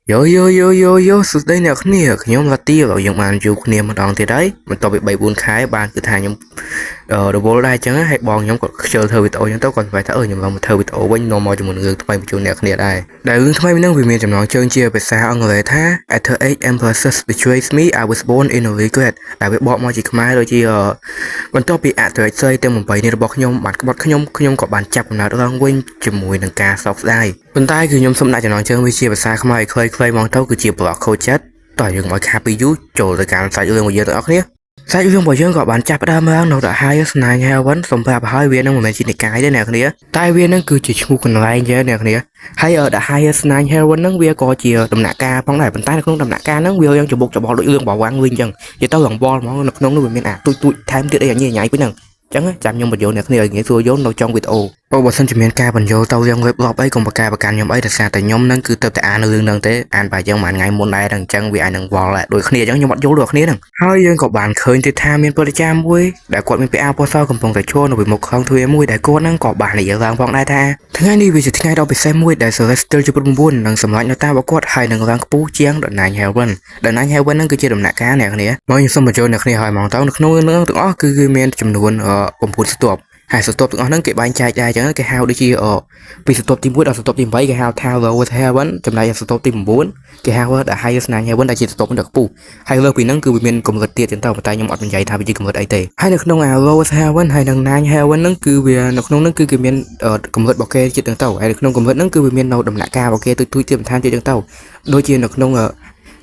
យោសួស្តីអ្នកគ្នាខ្ញុំឡាទីឥឡូវយើងបានជួបគ្នាម្ដងទៀតហើយបន្ទាប់ពី3 4ខែបានគឺថាខ្ញុំរវល់ដែរអញ្ចឹងហើយបងខ្ញុំគាត់ខ្ជិលធ្វើវីដេអូអញ្ចឹងទៅគាត់ស្វែងថាខ្ញុំឡើងមកធ្វើវីដេអូវិញនាំមកជាមួយនឹងរឿងថ្មីបញ្ជូនអ្នកគ្នាដែរដែលរឿងថ្មីនេះវាមានចំណងជើងជាភាសាអង់គ្លេសថា At her age emphasis betrays me I was born in a regret ដែលវាបកមកជាខ្មែរដូចជាបន្ទាប់ពីអតិថិជនទាំង8នេះរបស់ខ្ញុំបានក្បត់ខ្ញុំក៏បានចាប់កំណើតឡើងវិញជាមួយនឹងការសោកស្ដាយប៉ុន្តែគឺខ្ញុំសូមដាក់ចំណងជើងវាជាភាសាខ្មែរឲ្យខ្លីៗមកទៅគឺជាប្លុកខូចចិត្តតោះយើងមកខាពីយូរចូលទៅការសាច់រឿងរបស់យើងទាំងអស់គ្នាសាច់រឿងរបស់យើងក៏បានចាប់ផ្ដើមឡើងនៅ The Highest Nine Heaven សម្រាប់ឲ្យវានឹងមិនមែនជានិកាយទេអ្នកគ្នាតែវានឹងគឺជាឈ្មោះកន្លែងទេអ្នកគ្នាហើយ The Highest Nine Heaven នឹងវាក៏ជាដំណាក់កាលផងដែរប៉ុន្តែនៅក្នុងដំណាក់កាលហ្នឹងវាយ៉ាងច្បុកច្បល់ដូចរឿងបាវ៉ាំងវិញអញ្ចឹងនិយាយទៅលងបលហ្មងនៅក្នុងនោះវាមានអាទូចថែមទៀតអីញ៉ៃពេញហ្នឹងចឹងចាំខ្ញុំបញ្យល់អ្នកគ្នាឲ្យងាយស្រួលយល់នៅtrongវីដេអូបើសិនជាមានការបញ្យល់ទៅយ៉ាង web blog អីកុំប្រកែប្រកាន់ខ្ញុំអីដោយសារតែខ្ញុំនឹងគឺទៅតែអានរឿងហ្នឹងទេអានបែបយ៉ាងមួយថ្ងៃមុនដែរអញ្ចឹងវាអាចនឹងវល់ដែរដូចគ្នាអញ្ចឹងខ្ញុំអត់យល់ដូចគ្នាហ្នឹងហើយយើងក៏បានឃើញទៀតថាមានពលរដ្ឋមួយដែលគាត់មានពាក់អាវពណ៌សកំពុងតែឈរនៅពីមុខខំទ្វារមួយដែលគាត់ហ្នឹងក៏បាននិយាយឡើងផងដែរថាថ្ងៃនេះវាជាថ្ងៃដ៏ពិសេសមួយដែល Celestial ជាពុទ្ធ9នឹងសម្លាញ់នៅតាមរបស់គាត់ហើយនឹងឡើងខ្ពស់ជាង The Nine Heaven The Nine Heaven ហ្នឹងគឺជាដំណាក់កាលអ្នកគ្នាមកខ្ញុំសូមបញ្យល់អ្នកគ្នាឲ្យមកទៅនៅក្នុងរឿងទាំងអស់គឺវាមានចំនួន9ស្ទប់ហើយសន្ទប់ទាំងអស់ហ្នឹងគេបែងចែកដែរអញ្ចឹងគេហៅដូចជាពីសន្ទប់ទី1ដល់សន្ទប់ទី8គេហៅថា Lowest Heaven ចំណែកសន្ទប់ទី9គេហៅថា Highest Nine Heaven ដែលជាសន្ទប់ដ៏ខ្ពស់ហើយលើពីហ្នឹងគឺវាមានកម្រិតទៀតចឹងទៅប៉ុន្តែខ្ញុំអត់បញ្ជាក់ថាវាជាកម្រិតអីទេហើយនៅក្នុង Lowest Heaven ហើយនិង Nine Heaven ហ្នឹងគឺវានៅក្នុងហ្នឹងគឺគេមានកម្រិតរបស់គេទៀតចឹងទៅហើយនៅក្នុងកម្រិតហ្នឹងគឺវាមាននៅដំណាក់កាលរបស់គេទូចទៀតបន្ថែមទៀតចឹងទៅដូចជានៅក្នុង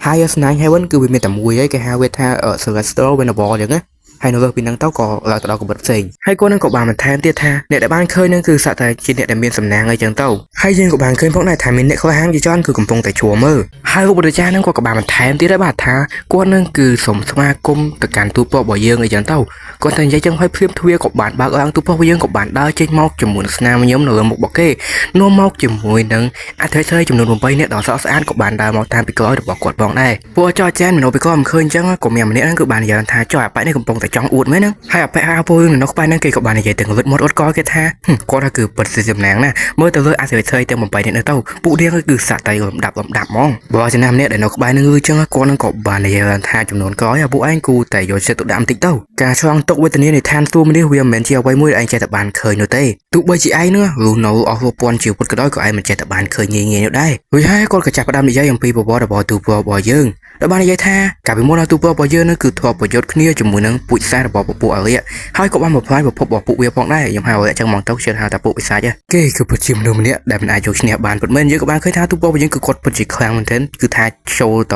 Highest Nine Heaven គឺវាមានតែមួយហើយគេហៅវាថា Celestial Venerable ចឹងណាហើយនៅលើពីហ្នឹងទៅក៏ឡើងទៅដល់កម្រិតផ្សេងហើយគាត់នឹងក៏បានបន្ថែមទៀតថាអ្នកដែលបានឃើញនឹងគឺសាក់តែជាអ្នកដែលមានសំណាងអីចឹងទៅហើយយើងក៏បានឃើញផងដែរថាមានអ្នកក្លាហានជាច្រើនគឺកំពុងតែជួមើលហើយលោកបុត្រចាស់នឹងគាត់ក៏បានបន្ថែមទៀតដែរបាទថាគាត់នឹងគឺសូមស្វាគមន៍ទៅកាន់ទូពរបស់យើងអីចឹងទៅគាត់តែនិយាយចឹងហើយភ្លាមទ្វារក៏បានបើកឡើងទូពរបស់យើងក៏បានដើរចេញមកជាមួយនឹងស្នាមញញឹមនៅលើមុខរបស់គេនាំមកជាមួយនឹងអធិស្ឋានចំនួន8នាក់ដ៏ស្រស់ស្អាតក៏បានដើរមកតាមពីក្រោយរបស់គាត់ផងដែរពួកចោចាននៅពីក្រោយមិនឃើញចឹងក៏មានម្នាក់ហ្នឹងគឺបាននិយាយថាចោអាប៉ែនេះកំពុងតែចង់អួតមែនហ្នឹងហើយអពាក់អាវពោនៅក្បែរហ្នឹងគេក៏បាននិយាយទាំងលិតមាត់អត់កគេថាគាត់ថាគឺពិតជាសំណាងណាមើលទៅលើអសិរ័យទាំង8នាក់ទៅពួកនាងគឺសាក់តែលំដាប់ហ្មងបើចំណាំម្នាក់ដែលនៅក្បែរហ្នឹងគឺចឹងគាត់នឹងក៏បាននិយាយថាចំនួនក្រោយពួកឯងគូតែយកចិត្តទុកដាក់បន្តិចទៅការឆ្លងទុកវេទនានៃឋានសួគ៌នេះវាមិនមែនជាអ្វីមួយដែលឯងចេះតែបានឃើញនោះទេទោះបីជាឯងនឹងរស់នៅអស់រាប់ពាន់ជីវិតក៏ដោយក៏ឯងមិនចេះតែបានឃើញងាយនោះដែររួចហើយគាត់ក៏ចាប់ផ្ដើមនិយាយអំពីប្រវត្តិរបស់ទូប្ររបស់យើងដែលបាននិយាយថាកាលពីមុនទូប្ររបស់យើងនឹងគឺធ្លាប់ប្រយុទ្ធគ្នាជាមួយនឹងពូជសាសរបស់ពពួកអរិយហើយក៏បានបំផ្លាញប្រភពរបស់ពួកវាផងដែរខ្ញុំហៅអរិយចឹងមកទៅជឿថាតាពួកពិសាចគេគឺពិតជាមនុស្សម្នាក់ដែលមិនអាចយកឈ្នះបានពិតមែនយើងក៏បានឃើញថាទូប្ររបស់យើងគឺគាត់ពិតជាខ្លាំងមែនទែនគឺថាចូលទ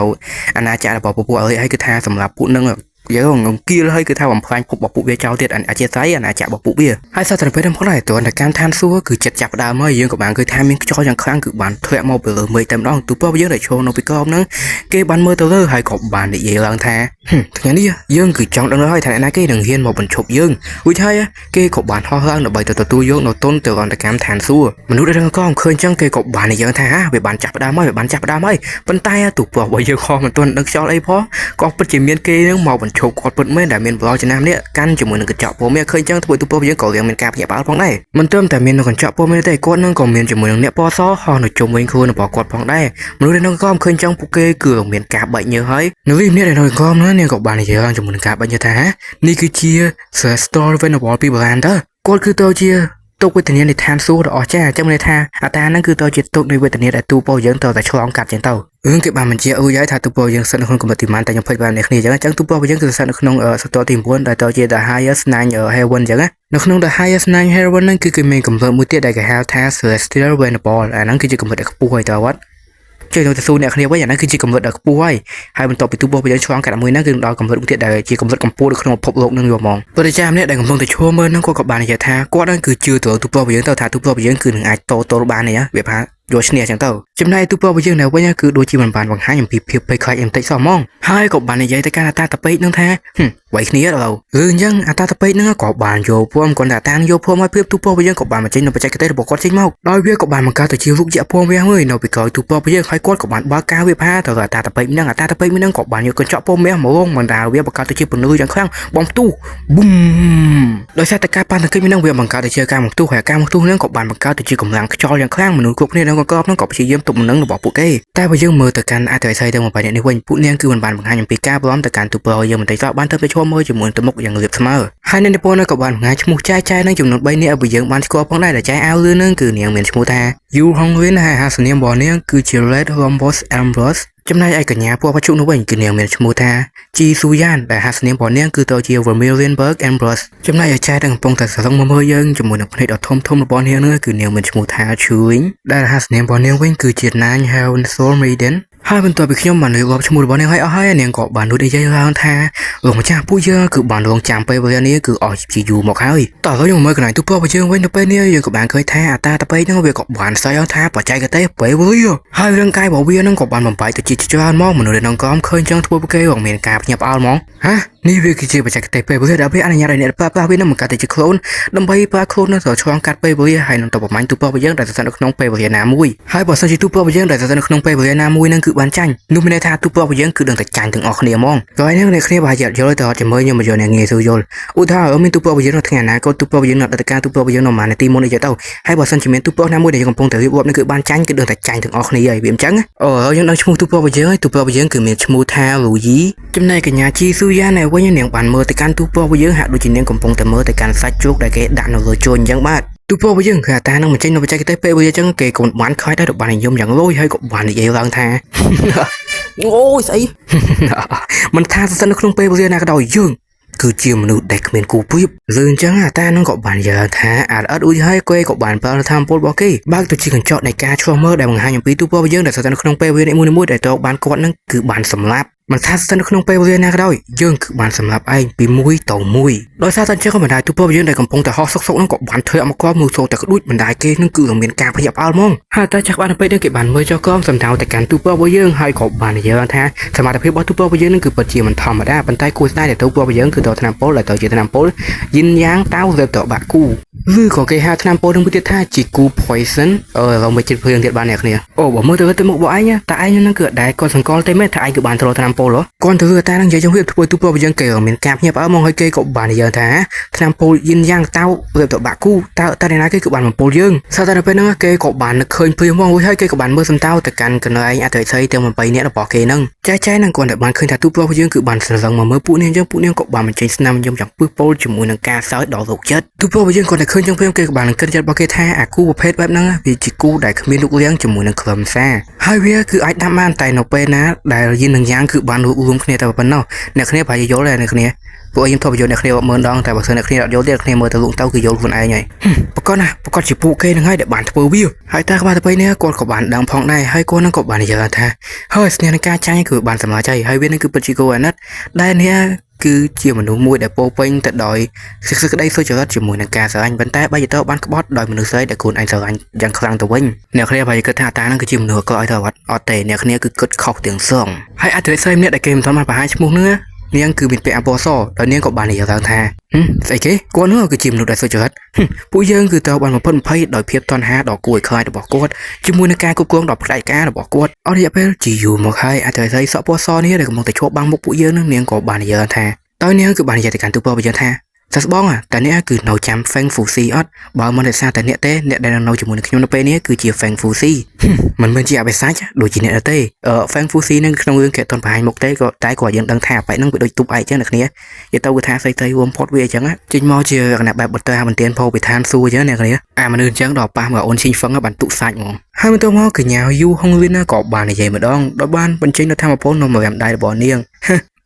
ៅអាណាចក្ររបស់ពពួកអរិយហើយគឺថាសម្រាប់ពួកនឹងយើងងគៀលហើយគឺថាបំផ្លាញភពរបស់ពួកវាចោលទៀតអធិស្ឋានអាណាចក្ររបស់ពួកវាហើយសត្វតែពេលហ្នឹងផងដែរតើការឋានសួគ៌គឺចិត្តចាប់ដើមហើយយើងក៏បានឃើញថាមានខ្យល់យ៉ាងខ្លាំងគឺបានធ្លាក់មកពីលើមេឃតែម្ដងទូប្រយើងដែលឈរនៅពីក្រោមហ្នឹងគេបានមើលទៅលើហើយក៏បាននិយាយឡើងថាថ្ងៃនេះយើងគឺចង់ដឹងហើយថាអ្នកណាគេនឹងហ៊ានមកបញ្ឈប់យើងរួចហើយគេក៏បានហោះឡើងដើម្បីទៅទទួលយកនៅទុនទៅអន្តរកម្មឋានសួគ៌មនុស្សដែលរងក៏ឃើញចឹងគេក៏បាននិយាយថាវាបានចាប់ដើមហើយប៉ុន្តែទូប្ររបស់យើងខំមិនទាន់ដឹងខ្យល់អីផងក៏ពិតជាមានគេនឹងមកបញ្ឈប់គាត់ពិតមែនដែលមានប្លោចំណាំនេះកាន់ជាមួយនឹងកញ្ចក់ពណ៌មាសឃើញចឹងធ្វើទូប្រយើងក៏រៀងមានការភ្ញាក់ផ្អើលផងដែរមិនត្រឹមតែមាននៅកញ្ចក់ពណ៌មាសទេគាត់នឹងក៏មានជាមួយនឹងអ្នកពណ៌សហោះនៅជុំវិញខ្លួនរបស់គាត់ផងដែរមនុស្សដែលនៅក្រោមឃើញចឹងពួកគេគឺមានការបែកញើសហើយនៅនេះអ្នកដែលនៅក្រោមនេះក៏បាននិយាយជាមួយនឹងការបែកញើសថានេះគឺជា Celestial Venerable ពីបុរាណតើគាត់គឺទៅជាទុកវេទនានៃឋានសួគ៌ដ៏អស្ចារ្យចាំន័យថាអាតាហ្នឹងគឺទៅជាទុកនៃវេទនាដែលទូពោយើងទៅតែឆ្លងកាត់ចឹងទៅរឿងគេបានបញ្ជាក់រួចហើយថាទូពោយើងស្ថិតនៅក្នុងកម្រិតទីម៉ានតែខ្ញុំភ្លេចបានអ្នកគ្នាចឹងទូពោយើងគឺស្ថិតនៅក្នុងសតវត្សទី9ដែលទៅជា The Highest Nine Heaven ចឹងណានៅក្នុង The Highest Nine Heaven ហ្នឹងគឺគេមានកម្រិតមួយទៀតដែលគេហៅថា Celestial Venerable អាហ្នឹងគឺជាកម្រិតដែលខ្ពស់ហើយតើវត្តជួយទៅសួរអ្នកគ្នាវិញអាហ្នឹងគឺជាកម្រិតដ៏ខ្ពស់ហើយបន្ទាប់ពីទូពោយើងឆ្លងកាត់មួយហ្នឹងគឺដល់កម្រិតមួយទៀតដែលជាកម្រិតកម្ពស់នៅក្នុងពិភពលោកនឹងយហ្មងពលរដ្ឋម្នាក់ដែលកំពុងតែឈរមើលហ្នឹងគាត់ក៏បាននិយាយថាគាត់ហ្នឹងគឺជឿទៅទូពោយើងទៅថាទូពោយើងគឺនឹងអាចតូលបាននេះវាថាយកឈ្នះចឹងទៅចំណែកទូពោយើងនៅវិញគឺដូចជាមិនបានបង្ហាញអំពីភាពភ័យខ្លាចអីបន្តិចសោះហ្មងហើយក៏បាននិយាយទៅកាន់តាតាពេកហ្នឹងថាប ไว้គ្នាเราអញ្ចឹងអាតាតពេកហ្នឹងក៏បានយកភូមិគាត់តាតាយកភូមិឲ្យព្រៀបទូពណ៌វិញក៏បានបញ្ចេញនៅបច្ចេកទេសរបស់គាត់ចេញមកដោយវាក៏បានបង្កើតទៅជារូបយៈភូមិវាមួយនៅពីក្រោយទូពណ៌វិញហើយគាត់ក៏បានបើកការវិភាគទៅអាតាតពេកហ្នឹងក៏បានយកកញ្ចក់ភូមិវាហ្មងមិនដាល់វាបង្កើតទៅជាពន្លឺយ៉ាងខ្លាំងបំផ្ទុះប៊ុំដោយសារតែការប៉ះទង្គិចហ្នឹងវាបង្កើតទៅជាការបំផ្ទុះហើយការបំផ្ទុះហ្នឹងក៏បានបង្កើតទៅជាកម្លាំងខ្យល់យ៉ាងខ្លាំងមនុស្សគ្រប់គ្នានៅកងកបហ្នឹងក៏ព្យាយាមទប់នឹងរបស់ពួកគេតែបើយើងមើលទៅកាន់អតិថិជនទាំងមួយនេះវិញពួកនាងគឺមិនបានបង្ហាញអំពីការព្រមទៅកាន់ទូពណ៌យើងមិនតិចសោះបានទៅឈរមើលជាមួយទៅមុខយ៉ាងរាបស្មើហើយនៅនិពន្ធក៏បានបង្ហាញឈ្មោះចែកនឹងចំនួន3នាក់ឲ្យយើងបានស្គាល់ផងដែរដែលចែកអាវលឿននឹងគឺនាងមានឈ្មោះថា Yu Hongwin ហើយហាសនាមរបស់នាងគឺជា Red Rhombus Ambrose ចំណែកឯកញ្ញាពណ៌បច្ចុប្បន្ននោះវិញគឺនាងមានឈ្មោះថា Ji Suyan ដែលហាសនាមរបស់នាងគឺទៅជា Vermilion Ambrose ចំណែកឯចែកនឹងកំពុងតែស្រង់មកមើលយើងជាមួយនឹងភ្នែកដ៏ធំរបស់នាងនោះគឺនាងមានឈ្មោះថា Chuin ដែលហាសនាមរបស់នាងវិញគឺជា Nan Haon Soul Maiden ហើយបន្ទាប់ពីខ្ញុំបានលើកឈ្មោះរបស់នាងឲ្យអស់ហើយនាងក៏បាននិយាយឡើងថាលោកម្ចាស់ពួកយើងគឺបានរងចាំពេលវេលានេះគឺអស់ជាយូរមកហើយតោះយើងមើលកន្លែងទូពណ៌របស់យើងវិញនៅពេលនេះយើងក៏បានឃើញថាអាតាតពេកហ្នឹងវាក៏បានស្អីឲ្យថាបច្ចេកទេសពេលវេលាហើយរាងកាយរបស់វាហ្នឹងក៏បានបំបែកទៅជាច្រើនមកមនុស្សដែលនឹងកំឃើញចឹងធ្វើពួកគេក៏មានការភ្ញាក់ផ្អើលហ្មងហានេះវាគឺជាបច្ចេកទេសពេលវេលាដែលវាអនុញ្ញាតឲ្យអ្នកប្រើប្រាស់វានឹងបង្កើតទៅជាខ្លួនដើម្បីប្រើខ្លួននៅឆ្លងកាត់ពេលវេលាហើយនឹងទៅប្រមាញ់ទូពណ៌របស់យើងដែលស្ថិតនៅក្នុងពេលវេលាណាមួយហើយបើសិនជាទូពណ៌របស់យើងដែលស្ថិតនៅក្នុងពេលវេលាណាមួយនឹងគឺបានចាញ់នោះមានន័យថាទូពណ៌របស់យើងគឺដឹងតែចាញ់ទាំងអស់គ្នាហ្មងហើយនេះអ្នកគ្នាប្រហែលជាយល់ទៅអត់ជាមួយខ្ញុំមកយកអ្នកងាយស្រួលយល់ឧទាហរណ៍មានទូពណ៌របស់យើងនៅថ្ងៃអនាគតទូពណ៌របស់យើងនៅអតីតកាលទូពណ៌របស់យើងនៅម៉ាននាទីមុននេះទៅហើយបើសិនជាមានទូពណ៌ណាមួយដែលយើងកំពុងតែរៀបរាប់នេះគឺបានចាញ់គឺដឹងតែចាញ់ទាំងអស់គ្នាហើយវាអញ្ចឹងយើងដឹងឈ្មោះទូពណ៌របស់យើងហើយទូពណ៌របស់យើងគឺមានឈ្មោះថា Luyi ចំណែកកញ្ញា Ji Suyan នៅវិញនាងបានមើលទៅកាន់ទូពណ៌របស់យើងហាក់ដូចជានាងកំពុងតែមើលទៅកាន់សាច់ជ្រូកដែលគេដាក់នៅលើជញ្ញអញ្ចឹងបាទទូពណ៌របស់យើងគឺអាតានឹងបញ្ចេញនៅបច្ចេកទេសពេលវេលាអញ្ចឹងគេក៏បានខ្លាចដែរបាននិយមយ៉ាងលយហើយក៏បាននិយាយឡើងថាអូយស្អីមិនថាស្ថិតនៅក្នុងពេលវេលាណាក៏ដោយយើងគឺជាមនុស្សដែលគ្មានគូប្រៀបឬអញ្ចឹងអាតានឹងក៏បាននិយាយថាអត់អ៊ុយហើយគេក៏បានប្រើធម៌ពលរបស់គេបើកទៅជាកញ្ចក់នៃការឆ្លោះមើលដែលបង្ហាញអំពីទូពណ៌របស់យើងដែលស្ថិតនៅក្នុងពេលវេលាមួយៗដែលតើបានគាត់នឹងគឺបានសម្លាប់មិនថាស្ថិតនៅក្នុងពេលវេលាណាក៏ដោយយើងគឺបានសម្លាប់ឯងពីមួយទៅមួយដោយសារតែអញ្ចឹងក៏បណ្ដាយទូពណ៌របស់យើងដែលកំពុងតែហោះសុកហ្នឹងក៏បានធ្វើឲ្យមកគាត់មើលចូលតែក្ដួចបណ្ដាយគេនឹងគឺមានការភ្ញាក់ផ្អើលហ្មងហើយតែចាស់បានទៅពេលនេះគេបានមើលចុះក្រោមសំដៅទៅកាន់ទូពណ៌របស់យើងហើយក៏បាននិយាយថាសមត្ថភាពរបស់ទូពណ៌របស់យើងនឹងគឺពិតជាមិនធម្មតាប៉ុន្តែគួរស្ដាយដែលទូពណ៌របស់យើងគឺទៅថ្នាំពុលដែលទៅជាថ្នាំពុលយិនយ៉ាងតៅទៅតបាក់គូឬក៏គេហៅថ្នាំពុលនឹងមួយទៀតថាជីគូ poison เราមិនចិត្តព្រឿងទៀតបានអ្នកគ្នាអូបើមើលទៅមុខរបស់ឯងតែឯងនឹងគឺដែរគាត់សង្កល់ទេមែនថាឯងគឺបានត្រូវថ្នាំពុលហ៎គាត់ទៅតានឹងនិយាយចឹងវាធ្វើទូពណ៌របស់យើងគេមានការភ្ញាក់ផ្អើលមកហើយគេក៏បាននិយាយថាថ្នាំពុលយិនយ៉ាងតៅរៀបទៅបាក់គូតើណាគេគឺបានបំពុលយើងស្រាប់តែពេលហ្នឹងគេក៏បាននឹកឃើញព្រាមមកហើយគេក៏បានមើលសំដៅទៅកាន់កណ្ដាលឯងអតិថិជនទាំង8នាក់របស់គេហ្នឹងចែនឹងគាត់តែបានឃើញថាទូពណ៌របស់យើងគឺបានស្រសឹងមកមើលពួកនាងចឹងពួកនាងក៏បានបញ្ចេញស្នាមយំយ៉ាងពឹសពុលជាមួយនឹងការសើចដល់រោគចិត្តទូពណ៌របស់យើងគាត់តែឃើញចឹងព្រាមគេក៏បានគិតចិត្តរបស់គេថាអាគូប្រភេទបែបហ្នឹងវាជាគូដែលគ្មានរូបរាងជាមួយនឹងខ្លឹមសារហើយវាគឺអាចដាំបានតែនៅពេលណាដែលយិននឹងយ៉ាងគឺបានរួមគ្នាតែប៉ុណ្ណោះអ្នកគ្នាប្រហែលយល់ដែរអ្នកគ្នាពួកខ្ញុំធប់យល់អ្នកគ្នាមើលដងតែបើសិនអ្នកគ្នាអត់យល់ទេអ្នកគ្នាមើលទៅលក់ទៅគឺយល់ខ្លួនឯងហើយប្រកបណាប្រកបជាពួកគេនឹងហើយដែលបានធ្វើវាហើយតែក្បាលទៅពេលនេះគាត់ក៏បានដឹងផងដែរហើយគាត់នឹងក៏បាននិយាយថាហើយស្នេហ៍នឹងការចាញ់គឺបានសម្រេចហើយវានឹងគឺពិតជាគួរអាណិតដែលនេះគឺជាមនុស្សមួយដែលពោពេញទៅដោយសេចក្តីសុចរិតជាមួយនឹងការស្រឡាញ់ប៉ុន្តែបែរទៅបានក្បត់ដោយមនុស្សស្រីដែលខ្លួនឯងស្រឡាញ់យ៉ាងខ្លាំងទៅវិញអ្នកគ្នាប្រហែលគិតថាតានឹងគឺជាមនុស្សក៏ឲ្យទៅអត់ទេអ្នកគ្នាគឺគិតខុសទាំងសងហើយអតិថិជនម្នាក់ដែលគេមិនទាន់បានបង្ហាញឈ្មោះនោះនាងគឺមានពាក្យអបអរសាដោយនាងក៏បាននិយាយឡើងថាស្អីគេគាត់នោះគឺជាមនុស្សដែលសុចរិតពួកយើងគឺត្រូវបានបំផិតបំភ័យដោយភាពតណ្ហាដ៏គួរឲ្យខ្លាចរបស់គាត់ជាមួយនឹងការគ្រប់គ្រងដ៏ផ្ដាច់ការរបស់គាត់អស់រយៈពេលជាយូរមកហើយអតិថិជនសក់ពណ៌សនេះដែលកំពុងតែឈប់បាំងមុខពួកយើងនឹងនាងក៏បាននិយាយថាដោយនាងគឺបាននិយាយទៅកាន់ទូពណ៌របស់យើងថាសស្បងតើអ្នកគឺនៅចាំ Feng Fuxi អត់បើមិនដោយសារតែអ្នកទេអ្នកដែលនៅជាមួយនឹងខ្ញុំនៅពេលនេះគឺជា Feng Fuxi មិនមែនជាអបិសាចដូចជាអ្នកទេ Feng Fuxi នឹងក្នុងរឿងគេអត់បង្ហាញមុខទេក៏តែគាត់យើងដឹងថាបែបហ្នឹងវាដូចទូបឯកចឹងអ្នកគ្នានិយាយទៅគឺថាស្អីទៅរួមផុតវាអញ្ចឹងចេញមកជាគណៈបែបបន្តបន្ទានពោពិធានសួរអញ្ចឹងអ្នកគ្នាមនុស្សអញ្ចឹងដល់ប៉ះមកអូនឈីងហ្វឹងបានទុកសាច់ហ្មងហើយបន្ទាប់មកកញ្ញាយូហុងលីនក៏បាននិយាយម្ដងដោយបានបញ្ចេញនៅធម្មពលនៅម្រាមដៃរបស់នាង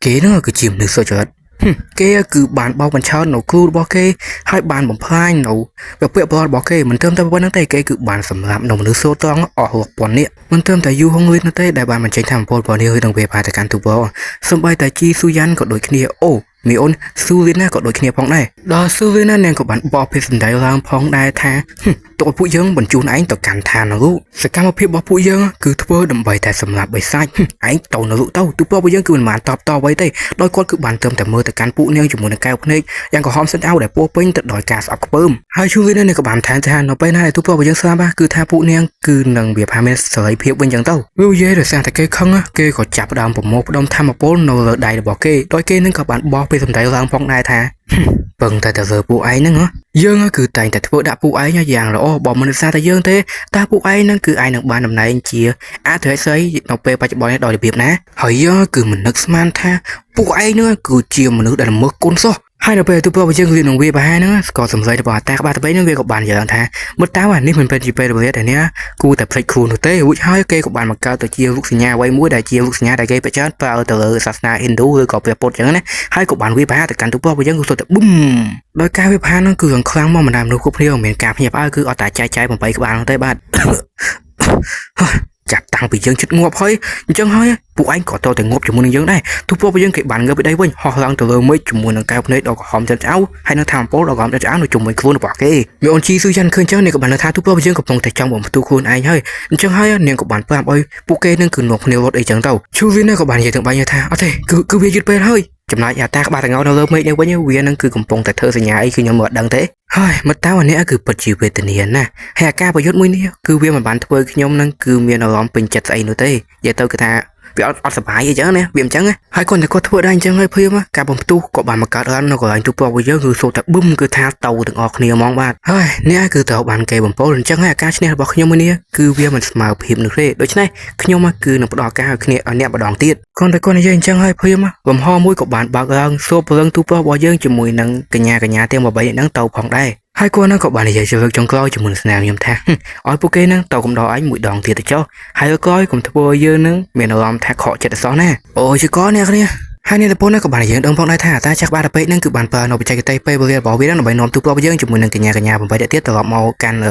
គេនោះគឺជាមនុស្សសុចរិតគេគឺបានបោកបញ្ឆោតនៅគ្រូរបស់គេហើយបានបំផ្លាញនៅពាក្យប្រវត្តិរបស់គេមិនត្រឹមតែប៉ុណ្្នឹងទេគេគឺបានសម្លាប់នៅមនុស្សសូត្រង់អស់រាប់ពាន់នាក់មិនត្រឹមតែយូហុងលីនទេដែលបានបញ្ចេញធម្មពលរបស់នាងនឹងវាផាទៅកាន់ទូបោសំបីតែជីស៊ូយ៉ាន់ក៏ដូចគ្នាអូ มีโอนซูลิน่าก็โดยเคลียร์พ้องได้ดอซูลิน่าเนี่ยก็บันบอกเพศสันได้ร่างพ้องได้ท่าตัวผู้ยังบรรจุไอ้ต่อการทานนะลูกสกัดมาเพียบบอกผู้ยังคือทั่วดำใบแต่สำหรับใบไส้ไอ้โตนะลูกเต้าตัวผู้ยังคือมันตอบต่อไว้ได้โดยก้อนคือบันเติมแต่เมื่อแต่การผู้เนี่ยจมูกในแก้วพนึกยังก็หอมเส้นเอาแต่ปัวเป็นตัดดอยกาสอักเพิ่มให้ชูลิน่าเนี่ยก็บันทานเอาไปได้ตัวผู้ยังทราบว่าคือท่าผู้เนี่ยคือหนังเบียร์พาเมสเสยเพียบเป็นอย่างเต้าวิวเย่เดือดแสงแต่เกยขังอ่ะเกยก็จับดำผมโมดำทำมาโป้นโนเลยได้บอกเกยโดยเกยนั่งกับบันบอกไปสำได้ร่างพ้องได้ท่าเบิ่งแต่เจอผู้ไอ้นั่นเหรอยังคือแต่แต่ทั่วด่าผู้ไอ้เนี่ยอย่างเราบอกมันซาแต่ยังเท่ตาผู้ไอ้นั่นคือไอ้หนักบ้านนำไหนเชียอาเธอใช้เราไปปัจจุบันดอยเบียบนะเฮ้ยคือมันนึกสมานท่าผู้ไอ้เนี่ยคือเชียมันนึกแต่ละมือก้นซ้อให้เราไปตัวเราไปเจอเรื่องเวียบให้เนาะก็สมใจจะบอกแต่บ้านตัวไปนั่งเวียกับบ้านอย่างท่าเมื่อตาวันนี้มันเป็นจีไปตัวแต่เนี้ยกูแต่เพลย์คูนตัวเต้หุ่ยให้เกย์กับบ้านมาเก้าตัวเชียลูกสัญญาไว้มุ้ยได้เชียลูกสัญญาได้เกย์ไปเชิญไปเอาตัวศาสนาฮินดูหรือก็ไปปดอย่างนั้นให้กับบ้านเวียบให้แต่การตัวเราไปยังกูตัวแต่บุ้มโดยการเวียบให้นั่นคือครั้งมองมันดำดูคุบเรียวเหมือนการพยาบาลคือเอาแต่ใจผมไปกับบ้านตัวบ้านจับตังไปยังชุดงบเฮ้ยจังเฮ้ยผู้ไอ้ก็โตแต่งบจมูกยังได้ทุกพวกไปยังเก็บบันเงินไปได้เว้ยห่อหลังตัวเลยไม่จมูกนังแก้วเนี่ยดอกหอมจะเจ้าให้นังทำโป๊ดอกหอมจะเจ้าหนูจมูกคุ้นบอกเก้มีอนชีซื้อยันคืนเจ้าเนี่ยกับบันเงินท่าทุกพวกไปยังกับตรงแต่จังบ่มประตูคุณไอ้เฮ้ยจังเฮ้ยเนี่ยกับบันเปล่าเอ้ยผู้เก้นั่นคือหนวกเนียวรถไอ้จังเต้าชูวินเนี่ยกับบันยังถึงบันยังท่าเอาเถอะคือเวียยึดไปเฮ้ยจำนายยาตากบาดเงาเราเริ่มไม่เนี่ยว่าเนี่ยเวียนั่นคือกำปงแต่เธอสัญญาไอ้คือยังหมดดังเต้เฮ้ยมาต้าวันนี้คือปัจจุบันเนี่ยนะแหกกาประยุทธ์มือเนี่ยคือเวียมันบันเทอคือยังนั่นคือเมียนอารมณ์เป็นจัดใส่หนูเต้อย่าเต้ากระทาvì ở sập hại vậy chứ nè vì chẳng á hai con thì có thua đây chẳng hơi phim á cả bom tu có bàn mà cả đó nó gọi anh tu bao giờ người số tập bum cứ tha tàu từng ọt nhiều mong bạn hơi nè cứ tàu bàn kề bom phố chẳng hay cá nè bọc nhau mới nè cứ vì mình màu phim được thế đối chứ này nhau mà cứ nó đỏ cao nè ở nè đòn tiết con thì con này chẳng hơi phim á bom ho mũi của bạn bạc lần số lần tu bao giờ chỉ mùi nắng cả nhà thêm một bảy nắng tàu phòng đây hai con nó có bạn này giờ trong coi cho mình nào nhầm tha ôi ok nó tàu cũng đỏ ánh mũi đòn tiệt cho hai coi cùng thua giờ nó mình làm thà khó chết xó nè ôi chỉ có nè cái hai này là bốn nó có bạn này đông phong này thà ta chắc ba đậpนั่นคือบ้านเปิดเราไปใจกันเตยไปบริเวณบ่อวิรังเราไปนอนทุบเราไปยังจุดมือหนึ่งกันยาผมไปเด็ดเตี้ยตลอดมอกั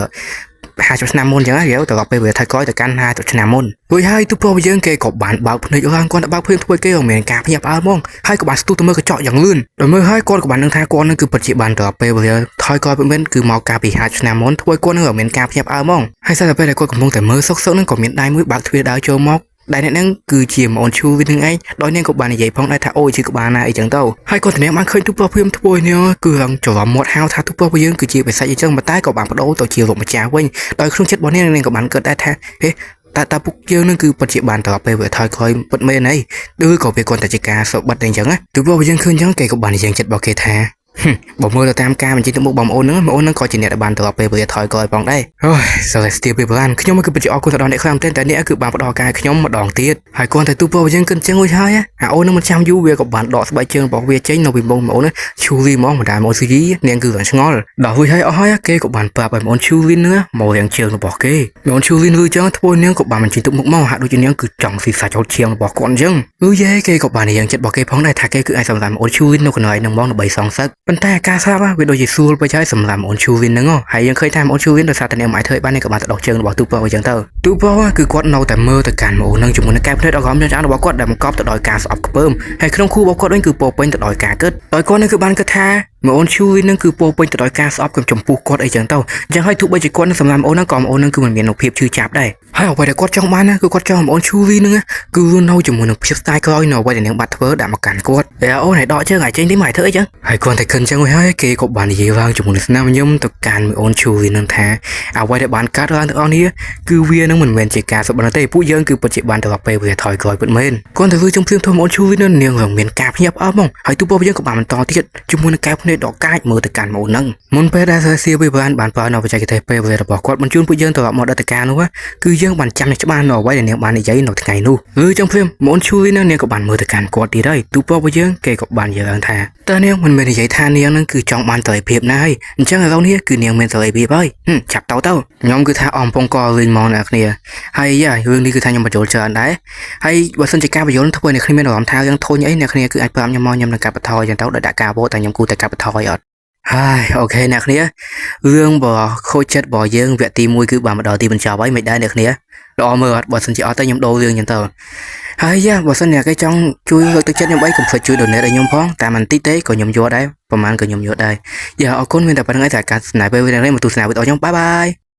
นหาจุดนามนอย่างนั้นเดี๋ยวตลอดไปเวลาไทยก้อยแต่กันหาจุดนามนเฮ้ยให้ทุบเราไปยังเกยกบบ้านบ่าวในอยู่ล่างก้อนบ่าวเพื่อนทั่วเกยของเหมือนกาพยาบาลมองให้กบบ้านสตูตัวเมื่อกระเจาะอย่างลื่นโดยเมื่อให้ก้อนกบบ้านนั่งท่าก้อนนั่นคือปัจจุบันตลอดไปเวลาไทยก้อยเป็นคือมอกาปีหาจุดนามนทั่วก้อนนั่นเหมือนกาพยาบาลมองให้ซาไปได้ก้อนกับมองแต่เมื่อซกนั่นก็เหมือนได้มือบ่าวทวีดาวโจมอกได้นั่นคือเจียมออนชูวินึงไอ้โดยเนี่ยกับบานใหญ่พ้องได้ท่าโอ้ยชื่อกับบานไอ้จังเต้าให้คนแต่เนี้ยมันเคยทุบเพื่อนทุบเนี่ยคือหลังจอมหมดหาวท่าทุบเพื่อนคือเจียไปใส่จังมาใต้กับบานกระโดดต่อเจียวลงมาจ้าเว้ยโดยเครื่องเช็ดบอลเนี่ยเนี่ยกับบานเกิดได้ท่าเฮ้ตาปุกเยอะนั่นคือปัจจุบันต่อไปเวทอยคอยปัดเมย์ไหนดื้อกับเวกอนแต่จิกาสบัดแดงจังอ่ะทุบเพื่อนคืนจังเกี่ยวกับบานยังเช็ดบอกเกท่าบอกมือเราตามการมันจริงต้องบอกโอนนึงโอนนึงคอยจีเนียบานตลอดไปเพื่อถอยกอยปองได้โอ้ยสไลสตีลไปบ้านขยมมันคือปัจจุบันกูจะดอนในครั้งเต้นแต่เนี้ยคือบางปดอกายขยมมาดองตีดหายก่อนแต่ตู้เป้ายังกันเจ้าใช่ฮะโอนนึงมันจำยูเวียกับบานดอกสบายเชิงบอกเวียเจ๊งเราไปมองโอนนึงชูรีมองมาได้โมซีรีเนี่ยคือหลังชงอลดอกใช่อ๋อฮะเกย์กับบานปลาไปมองชูรีเนื้อมองอย่างเชิงเราบอกเกย์มองชูรีรู้จังทั่วเนื้อกับบานมันจริงตุ้มมองหาดูจริงเนี้ยคือจ่องสีสายเจ้าเชียงบอกก่อนจังเย่เกย์กับบานเนี่ยยังจัดบอกเกย์พ้องได้ถ้าเกย์คือไอ้สำหรับโอนชูรีนกหน่อยน้องมองใบสองซักเป็นแต่กาซาบ้าเวโดยซูลไปใช้สำหรับออนชูวินนึงอ๋อหายยังเคยทำออนชูวินโดยซาตานเนลหมายเถยบ้านในกับมาตดอกเชิงบอกตูเปอร์อย่างเตอร์ตูเปอร์ว่าคือกอดเนาแต่เมื่อแต่การโมนั่งจุ่มในแก้วเพลทเอาของยันจ้าบอกกอดดำกอบตดอยการสอบเพิ่มให้ขนมคู่บอกกอดนั่นคือโปเป็นตดอยการเกิดตดกอดนั่นคือบ้านกระทาเมื่อออนชูวินนั่นคือโปเป็นตดอยการสอบกับจมปูกอดไอจังเตอร์ยังให้ทุกใบจิกอดนั่นสำหรับโอนั่งกอมโอนั่นคือมันมีนกเพียบชื่อจับได้ให้ออกไปแต่กอดจ้องบ้านนะคือกอดจ้องออนชูวินนึงคือเนาจุ่มนกเพียบสไตล์ก็เอาเนาไว้ในเนื้อบัตรเฟิร์ดมาการกอดแต่โอ้ไหนดอกเชื่อไงเจ๊งที่หมายเถยจังให้คนแต่คนจังไว้ให้เกย์กบบานยี่วางจุ่มนกน้ำย่อมตกการมือออนชูวินนั่นแท้เอาไว้แต่บ้านการร้านตอนนี้คือเวียนั่งเหมือนเวนจิกาสบันเต้ผู้ยังคือปัจจุบันตลอดไปเวียถอยกอยเปิดเมนก่อนแต่เวียจงเพียงทอมออนชูวินนั่นเนียงหลังเมียนกาพยับอ้อมองให้ทุบปอยังกับบ้านมันต่อที่จุ่มนกแก้วในดอกก้ามือตะการมือนั่งมันไปได้เสียไปบ้านปลาเนาไปใจกันไปเวียบอกกอดมันจุนผู้ยังตลอดหมดตะการนู้วะคือยังบ้านจำในชบ้านเนาไว้ในเนียบ้านในใจเนาไงนู้จงเพียงออนชูวินนั่นเนียกับบ้านมือตะการกอดดีได้ทุบปอยังเกยกับบ้านเยอะแท้แต่เนียมันไม่ได้ใจท่าเนียนั่นคือจองบ้านเตยเพียบนายจังเราเนี่ยคือเนียเป็นเตยเพียบไปจับเต่าย้อมคือท่าออมปงกอลินมองนักเนี่ยให้ย่าเรื่องนี้คือท่ายังประโยชน์เจอได้ให้วัสันจิกาประโยชน์ทุกวันในคลิปไม่หลอมท่ายังโทนยัยเนี่ยคือไอ้ปามยังมองยังในการปะทอยยังเต่าได้ด่ากาโบแต่ยังกูแต่การปะทอยอดโอเคนักเนี่ยเรื่องบ่โคจัดบ่เยอะเวทีมวยคือบ่มาดอตีมันชาวไว้ไม่ได้นักเนี่ย ល្អមើលអត់បើសិនជាអត់ទៅខ្ញុំដូររឿងចឹងទៅហើយយ៉ាបើសិនអ្នកគេចង់ជួយលើកទឹកចិត្តខ្ញុំអីកុំភ្លេចជួយ donate ឲ្យខ្ញុំផងតាមបន្តិចទេក៏ខ្ញុំយកដែរប្រហែលក៏ខ្ញុំយកដែរយ៉ាអរគុណមានតែប៉ុណ្្នឹងឯងតែការស្នេហ៍ពេលនេះមកទស្សនាវីដេអូខ្ញុំបាយបាយ